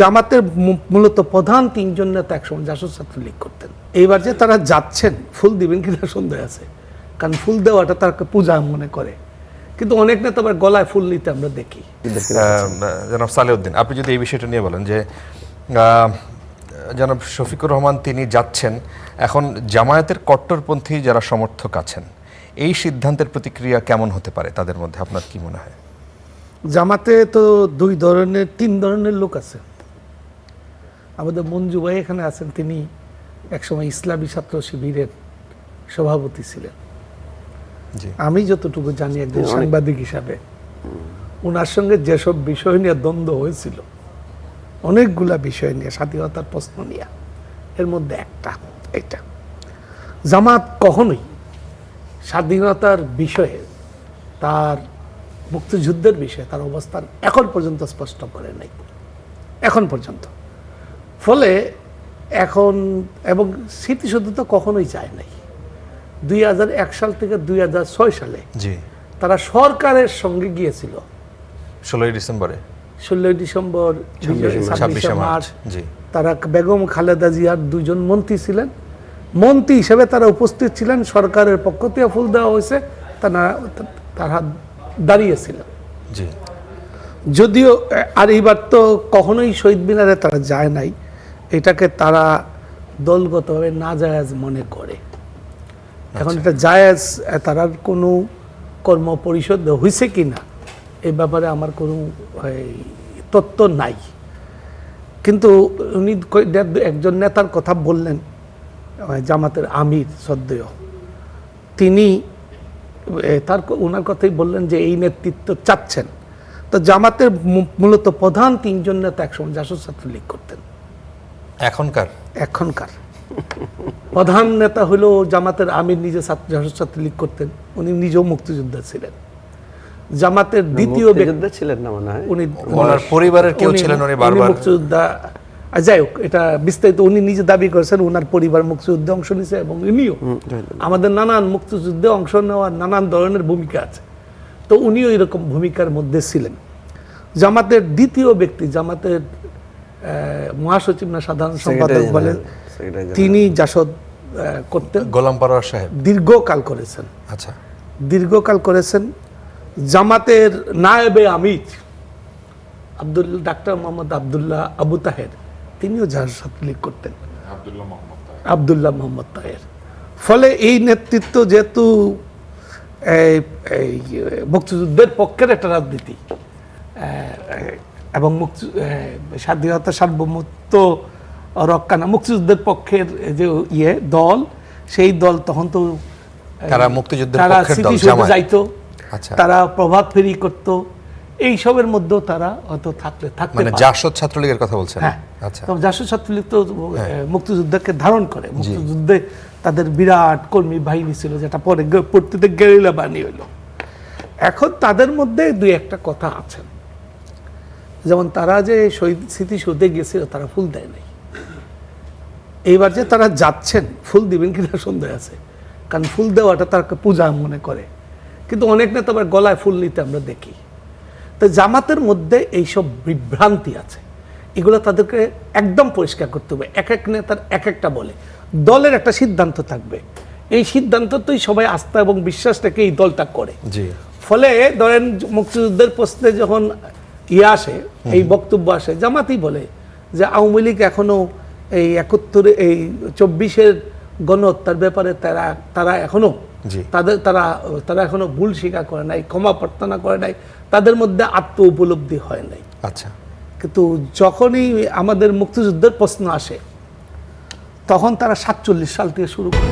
জামাতের মূলত প্রধান তিনজন নেতা একসময় জাসদ ছাত্রলীগ করতেন। এইবার যে তারা যাচ্ছেন, ফুল দিবেন কিনা সন্দেহ আছে, কারণ ফুল দেওয়াটা তারা পূজা মনে করে, কিন্তু অনেক নেতা আবার গলায় ফুল নিতে আমরা দেখি। জনাব সালেউদ্দিন, আপনি যদি এই বিষয়টা নিয়ে বলেন যে জনাব শফিকুর রহমান তিনি যাচ্ছেন, এখন জামায়াতের কট্টরপন্থী যারা সমর্থক আছেন এই সিদ্ধান্তের প্রতিক্রিয়া কেমন হতে পারে তাদের মধ্যে, আপনার কি মনে হয়? জামাতে তো তিন ধরনের লোক আছে। আমাদের মঞ্জু ভাই এখানে আছেন, তিনি একসময় ইসলামী ছাত্র শিবিরের সভাপতি ছিলেন। আমি যতটুকু জানি একজন সাংবাদিক হিসাবে ওনার সঙ্গে যেসব বিষয় নিয়ে দ্বন্দ্ব হয়েছিল, অনেকগুলা বিষয় নিয়ে, স্বাধীনতার প্রশ্ন নিয়ে, এর মধ্যে একটা জামাত কখনোই স্বাধীনতার বিষয়ে, তার মুক্তিযুদ্ধের বিষয়ে তার অবস্থান এখন পর্যন্ত স্পষ্ট করে নাই, এখন পর্যন্ত। ফলে এখন এবং স্মৃতিসৌধ কখনোই চায় নাই। 2001 সাল থেকে 2006 সালে তারা সরকারের সঙ্গে গিয়েছিল 16 ডিসেম্বর 26 মার্চ। তারা বেগম খালেদা জিয়ার দুজন মন্ত্রী ছিলেন, মন্ত্রী হিসেবে তারা উপস্থিত ছিলেন, সরকারের পক্ষ থেকে ফুল দেওয়া হয়েছে, তারা দাঁড়িয়েছিলেন। যদিও আর এইবার তো কখনোই শহীদ মিনারে তারা যায় নাই, এটাকে তারা দলগতভাবে নাজায়েজ মনে করে। এখন এটা জায়েজ, তার কোনো কর্ম পরিষদ হয়েছে কিনা এই ব্যাপারে আমার কোনো তথ্য নাই, কিন্তু উনি একজন নেতার কথা বললেন, জামাতের আমির শ্রদ্ধেয়, তিনি ওনার কথাই বললেন যে এই নেতৃত্ব চাচ্ছেন। তো জামাতের মূলত প্রধান তিনজন নেতা একসময় জাসদ ছাত্রলীগ করতেন। এখনকার প্রধান নেতা হলো জামাতের আমির, নিজে জাসদ ছাত্রলীগ করতেন, উনি নিজেও মুক্তিযোদ্ধা ছিলেন। জামাতের দ্বিতীয় ব্যক্তি ছিলেন না, মনে হয় উনি পরিবারের কেউ ছিলেন, উনি বারবার মুক্তিযোদ্ধা। যাই হোক, এটা বিস্তারিত উনি নিজে দাবি করেছেন, ওনার পরিবার মুক্তিযুদ্ধে অংশ নিয়েছে এবং উনিও আমাদের নানান মুক্তিযুদ্ধে অংশ নেওয়ার নানান ধরনের ভূমিকা আছে, তো উনিও এরকম ভূমিকার মধ্যে ছিলেন। জামাতের দ্বিতীয় ব্যক্তি, জামাতের মহাসচিব না সাধারণ সম্পাদক বলেন, তিনি জাসদ করতেন, গোলাম পরোয়ার সাহেব দীর্ঘকাল করেছেন। জামাতের নায়েবে আমির ডাক্তার মোহাম্মদ আবদুল্লাহ আবু তাহের, তিনিও জাসদ ছাত্রলীগ করতেন, আবদুল্লাহ মোহাম্মদ তাহের। ফলে এই নেতৃত্ব যেহেতু মুক্তিযুদ্ধের পক্ষের একটা রাজনীতি এবং স্বাধীনতা সার্বভৌমত্ব রক্ষা না, মুক্তিযুদ্ধের পক্ষের যে দল, সেই দল তখন তো তারা মুক্তিযুদ্ধের স্মৃতিসৌধে যাইতো, তারা প্রভাত ফেরি করত, এইসবের মধ্যেও তারা হয়তো থাকতে মানে জাসদ ছাত্রলীগের কথা বলছেন। আচ্ছা, জাসদ ছাত্রলীগ তো মুক্তিযুদ্ধকে ধারণ করে, মুক্তিযুদ্ধে তাদের বিরাট কর্মী বাহিনী ছিল, যেটা পরে পরবর্তীতে গেরিলা বাহিনী হইল। এখন তাদের মধ্যে দুই একটা কথা আছে, যেমন তারা যে শহীদ স্মৃতিসৌধে গেছিল, তারা ফুল দেয় নাই। এইবার যে তারা যাচ্ছেন, ফুল দিবেন কিনা সন্দেহ আছে, কারণ ফুল দেওয়াটা তারা পূজা মনে করে, কিন্তু অনেক নেতা আবার গলায় ফুল নিতে আমরা দেখি। তো জামাতের মধ্যে এইসব বিভ্রান্তি আছে, এগুলো তাদেরকে একদম পরিষ্কার করতে হবে। এক এক নেতার এক একটা বলে, দলের একটা সিদ্ধান্ত থাকবে, এই সিদ্ধান্ততেই সবাই আস্থা এবং বিশ্বাস থেকে এই দলটা করে। ফলে ধরেন মুক্তিযুদ্ধের প্রশ্নে যখন আসে, এই বক্তব্য আসে, জামাতই বলে যে আওয়ামী লীগ এখনো এই 71 এই 24-এর গণহত্যার ব্যাপারে তারা এখনো তারা এখনো ভুল স্বীকার করে নাই, ক্ষমা প্রার্থনা করে নাই, তাদের মধ্যে আত্ম উপলব্ধি হয় নাই। কিন্তু যখনই আমাদের মুক্তিযুদ্ধের প্রশ্ন আসে, তখন তারা 47 সাল থেকে শুরু করে।